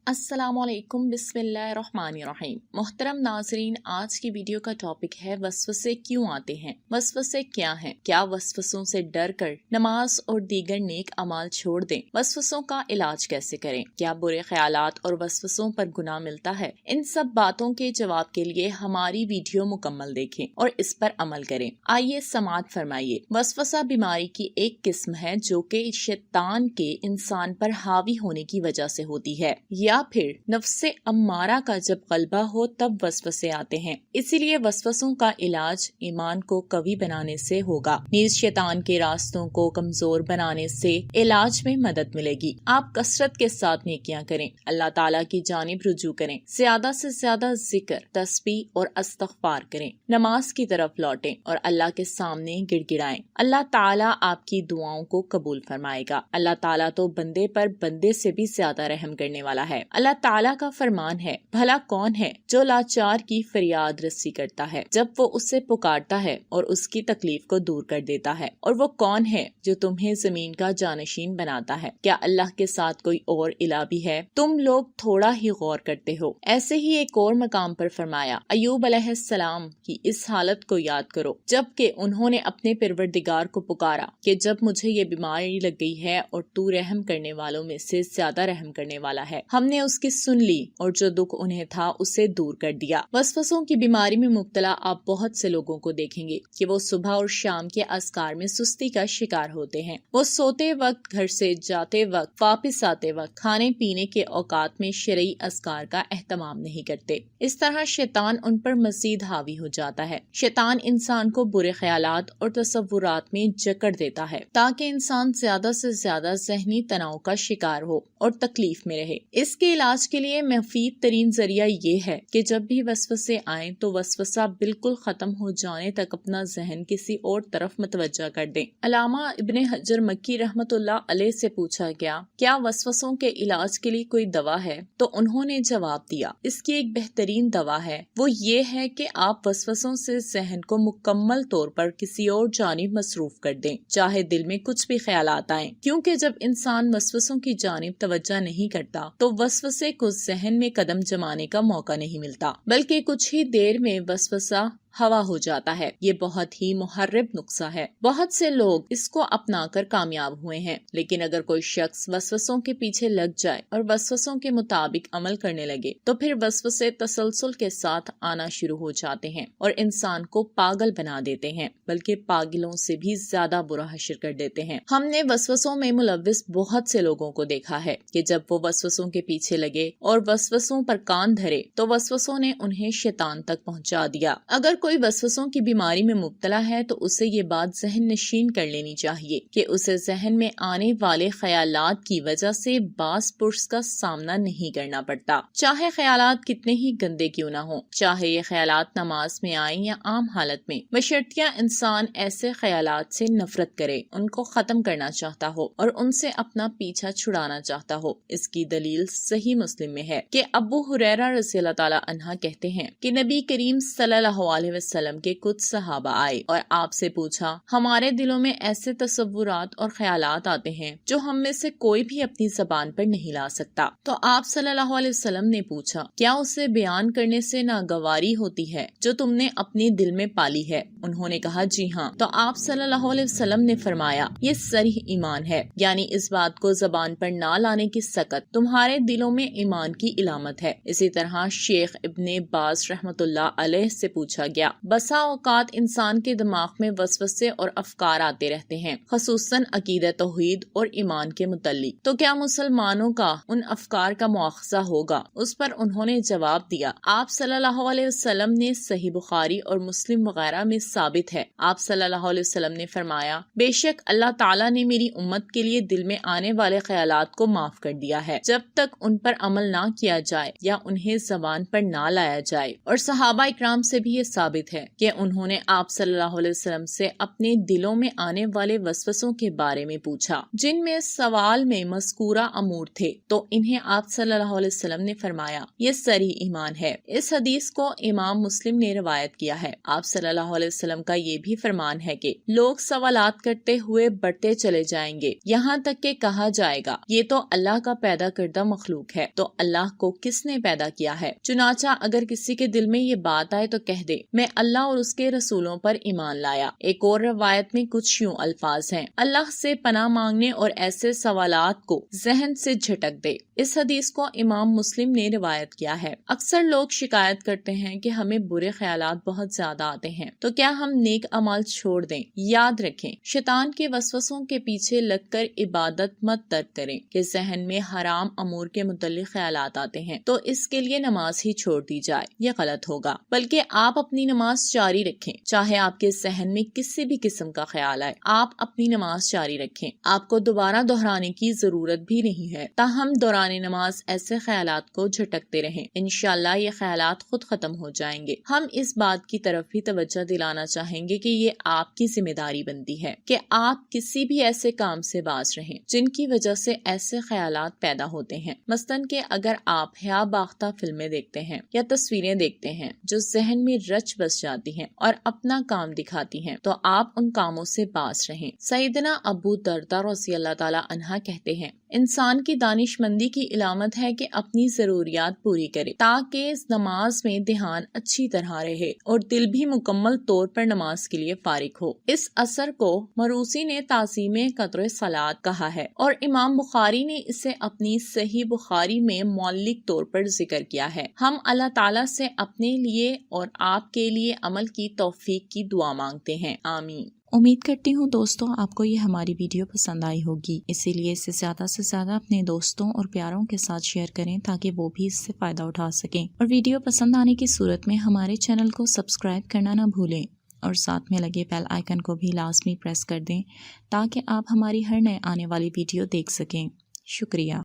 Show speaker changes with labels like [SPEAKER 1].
[SPEAKER 1] السلام علیکم، بسم اللہ الرحمن الرحیم۔ محترم ناظرین، آج کی ویڈیو کا ٹاپک ہے وسوسے کیوں آتے ہیں، وسوسے کیا ہیں، کیا وسوسوں سے ڈر کر نماز اور دیگر نیک اعمال چھوڑ دیں، وسوسوں کا علاج کیسے کریں، کیا برے خیالات اور وسوسوں پر گناہ ملتا ہے۔ ان سب باتوں کے جواب کے لیے ہماری ویڈیو مکمل دیکھیں اور اس پر عمل کریں۔ آئیے سماعت فرمائیے۔ وسوسہ بیماری کی ایک قسم ہے جو کہ شیطان کے انسان پر حاوی ہونے کی وجہ سے ہوتی ہے، یا پھر نفس امارہ کا جب غلبہ ہو تب وسوسے آتے ہیں۔ اسی لیے وسوسوں کا علاج ایمان کو قوی بنانے سے ہوگا، نیز شیطان کے راستوں کو کمزور بنانے سے علاج میں مدد ملے گی۔ آپ کثرت کے ساتھ نیکیاں کریں، اللہ تعالیٰ کی جانب رجوع کریں، زیادہ سے زیادہ ذکر، تسبیح اور استغفار کریں، نماز کی طرف لوٹیں اور اللہ کے سامنے گڑ گڑائیں۔ اللہ تعالیٰ آپ کی دعاؤں کو قبول فرمائے گا۔ اللہ تعالیٰ تو بندے پر بندے سے بھی زیادہ رحم کرنے والا ہے۔ اللہ تعالیٰ کا فرمان ہے، بھلا کون ہے جو لاچار کی فریاد رسی کرتا ہے جب وہ اسے پکارتا ہے اور اس کی تکلیف کو دور کر دیتا ہے، اور وہ کون ہے جو تمہیں زمین کا جانشین بناتا ہے، کیا اللہ کے ساتھ کوئی اور الہ بھی ہے؟ تم لوگ تھوڑا ہی غور کرتے ہو۔ ایسے ہی ایک اور مقام پر فرمایا، ایوب علیہ السلام کی اس حالت کو یاد کرو جب کہ انہوں نے اپنے پروردگار کو پکارا کہ جب مجھے یہ بیماری لگ گئی ہے اور تو رحم کرنے والوں میں سے زیادہ رحم کرنے والا ہے، ہم نے اس کی سن لی اور جو دکھ انہیں تھا اسے دور کر دیا۔ وسوسوں کی بیماری میں مبتلا آپ بہت سے لوگوں کو دیکھیں گے کہ وہ صبح اور شام کے اذکار میں سستی کا شکار ہوتے ہیں۔ وہ سوتے وقت، گھر سے جاتے وقت، واپس آتے وقت، کھانے پینے کے اوقات میں شرعی اذکار کا اہتمام نہیں کرتے۔ اس طرح شیطان ان پر مزید حاوی ہو جاتا ہے۔ شیطان انسان کو برے خیالات اور تصورات میں جکڑ دیتا ہے تاکہ انسان زیادہ سے زیادہ ذہنی تناؤ کا شکار ہو اور تکلیف میں رہے۔ اس کے علاج کے لیے مفید ترین ذریعہ یہ ہے کہ جب بھی وسوسے آئیں تو وسوسہ بالکل ختم ہو جانے تک اپنا ذہن کسی اور طرف متوجہ کر دیں۔ علامہ ابن حجر مکی رحمۃ اللہ علیہ سے پوچھا گیا، کیا وسوسوں کے علاج کے لیے کوئی دوا ہے؟ تو انہوں نے جواب دیا، اس کی ایک بہترین دوا ہے، وہ یہ ہے کہ آپ وسوسوں سے ذہن کو مکمل طور پر کسی اور جانب مصروف کر دیں، چاہے دل میں کچھ بھی خیالات آئیں، کیونکہ جب انسان وسوسوں کی جانب توجہ نہیں کرتا تو وسوسے کو ذہن میں قدم جمانے کا موقع نہیں ملتا، بلکہ کچھ ہی دیر میں وسوسہ ہوا ہو جاتا ہے۔ یہ بہت ہی محرب نقصہ ہے، بہت سے لوگ اس کو اپنا کر کامیاب ہوئے ہیں، لیکن اگر کوئی شخص وسوسوں کے پیچھے لگ جائے اور وسوسوں کے مطابق عمل کرنے لگے تو پھر وسوسے تسلسل کے ساتھ آنا شروع ہو جاتے ہیں اور انسان کو پاگل بنا دیتے ہیں، بلکہ پاگلوں سے بھی زیادہ برا حشر کر دیتے ہیں۔ ہم نے وسوسوں میں ملوث بہت سے لوگوں کو دیکھا ہے کہ جب وہ وسوسوں کے پیچھے لگے اور وسوسوں پر کان دھرے تو وسوسوں نے انہیں شیطان تک پہنچا دیا۔ اگر کوئی وسوسوں کی بیماری میں مبتلا ہے تو اسے یہ بات ذہن نشین کر لینی چاہیے کہ اسے ذہن میں آنے والے خیالات کی وجہ سے باس پرس کا سامنا نہیں کرنا پڑتا، چاہے خیالات کتنے ہی گندے کیوں نہ ہوں، چاہے یہ خیالات نماز میں آئیں یا عام حالت میں، بشرطیہ انسان ایسے خیالات سے نفرت کرے، ان کو ختم کرنا چاہتا ہو اور ان سے اپنا پیچھا چھڑانا چاہتا ہو۔ اس کی دلیل صحیح مسلم میں ہے کہ ابو ہریرہ رضی اللہ تعالی عنہ کہتے ہیں کہ نبی کریم صلی اللہ علیہ وسلم کے کچھ صحابہ آئے اور آپ سے پوچھا، ہمارے دلوں میں ایسے تصورات اور خیالات آتے ہیں جو ہم میں سے کوئی بھی اپنی زبان پر نہیں لا سکتا۔ تو آپ صلی اللہ علیہ وسلم نے پوچھا، کیا اسے بیان کرنے سے ناگواری ہوتی ہے جو تم نے اپنے دل میں پالی ہے؟ انہوں نے کہا، جی ہاں۔ تو آپ صلی اللہ علیہ وسلم نے فرمایا، یہ صریح ایمان ہے، یعنی اس بات کو زبان پر نہ لانے کی سکت تمہارے دلوں میں ایمان کی علامت ہے۔ اسی طرح شیخ ابن باز رحمۃ اللہ علیہ سے پوچھا گیا، بسا اوقات انسان کے دماغ میں وسوسے اور افکار آتے رہتے ہیں، خصوصاً عقیدہ توحید اور ایمان کے متعلق، تو کیا مسلمانوں کا ان افکار کا مواخذہ ہوگا؟ اس پر انہوں نے جواب دیا، آپ صلی اللہ علیہ وسلم نے صحیح بخاری اور مسلم وغیرہ میں ثابت ہے، آپ صلی اللہ علیہ وسلم نے فرمایا، بے شک اللہ تعالیٰ نے میری امت کے لیے دل میں آنے والے خیالات کو معاف کر دیا ہے جب تک ان پر عمل نہ کیا جائے یا انہیں زبان پر نہ لایا جائے۔ اور صحابہ اکرام سے بھی یہ ثابت ثابت ہے کہ انہوں نے آپ صلی اللہ علیہ وسلم سے اپنے دلوں میں آنے والے وسوسوں کے بارے میں پوچھا، جن میں سوال میں مذکورہ امور تھے، تو انہیں آپ صلی اللہ علیہ وسلم نے فرمایا یہ صریح ایمان ہے۔ اس حدیث کو امام مسلم نے روایت کیا ہے۔ آپ صلی اللہ علیہ وسلم کا یہ بھی فرمان ہے کہ لوگ سوالات کرتے ہوئے بڑھتے چلے جائیں گے، یہاں تک کہ کہا جائے گا یہ تو اللہ کا پیدا کردہ مخلوق ہے، تو اللہ کو کس نے پیدا کیا ہے؟ چنانچہ اگر کسی کے دل میں یہ بات آئے تو کہہ دے میں اللہ اور اس کے رسولوں پر ایمان لایا۔ ایک اور روایت میں کچھ یوں الفاظ ہیں، اللہ سے پناہ مانگنے اور ایسے سوالات کو ذہن سے جھٹک دے۔ اس حدیث کو امام مسلم نے روایت کیا ہے۔ اکثر لوگ شکایت کرتے ہیں کہ ہمیں برے خیالات بہت زیادہ آتے ہیں، تو کیا ہم نیک اعمال چھوڑ دیں؟ یاد رکھیں، شیطان کے وسوسوں کے پیچھے لگ کر عبادت مت ترک کریں کہ ذہن میں حرام امور کے متعلق خیالات آتے ہیں تو اس کے لیے نماز ہی چھوڑ دی جائے، یہ غلط ہوگا، بلکہ آپ اپنی نماز جاری رکھیں، چاہے آپ کے ذہن میں کسی بھی قسم کا خیال آئے، آپ اپنی نماز جاری رکھیں، آپ کو دوبارہ دہرانے کی ضرورت بھی نہیں ہے، تاہم دوران نماز ایسے خیالات کو جھٹکتے رہیں، انشاءاللہ یہ خیالات خود ختم ہو جائیں گے۔ ہم اس بات کی طرف بھی توجہ دلانا چاہیں گے کہ یہ آپ کی ذمہ داری بنتی ہے کہ آپ کسی بھی ایسے کام سے باز رہیں جن کی وجہ سے ایسے خیالات پیدا ہوتے ہیں، مثلاً کہ اگر آپ حیا باختہ فلمیں دیکھتے ہیں یا تصویریں دیکھتے ہیں جو ذہن میں رچ بس جاتی ہیں اور اپنا کام دکھاتی ہیں، تو آپ ان کاموں سے باز رہیں۔ سیدنا ابو درداء رضی اللہ تعالی عنہ کہتے ہیں انسان کی دانش مندی کی علامت ہے کہ اپنی ضروریات پوری کرے تاکہ نماز میں دھیان اچھی طرح رہے اور دل بھی مکمل طور پر نماز کے لیے فارغ ہو۔ اس اثر کو مروسی نے تعظیم قدر صلاۃ کہا ہے اور امام بخاری نے اسے اپنی صحیح بخاری میں معلق طور پر ذکر کیا ہے۔ ہم اللہ تعالیٰ سے اپنے لیے اور آپ کے لیے عمل کی توفیق کی دعا مانگتے ہیں، آمین۔
[SPEAKER 2] امید کرتی ہوں دوستوں آپ کو یہ ہماری ویڈیو پسند آئی ہوگی، اسی لیے اسے زیادہ سے زیادہ اپنے دوستوں اور پیاروں کے ساتھ شیئر کریں تاکہ وہ بھی اس سے فائدہ اٹھا سکیں، اور ویڈیو پسند آنے کی صورت میں ہمارے چینل کو سبسکرائب کرنا نہ بھولیں اور ساتھ میں لگے بیل آئیکن کو بھی لازمی پریس کر دیں تاکہ آپ ہماری ہر نئے آنے والی ویڈیو دیکھ سکیں۔ شکریہ۔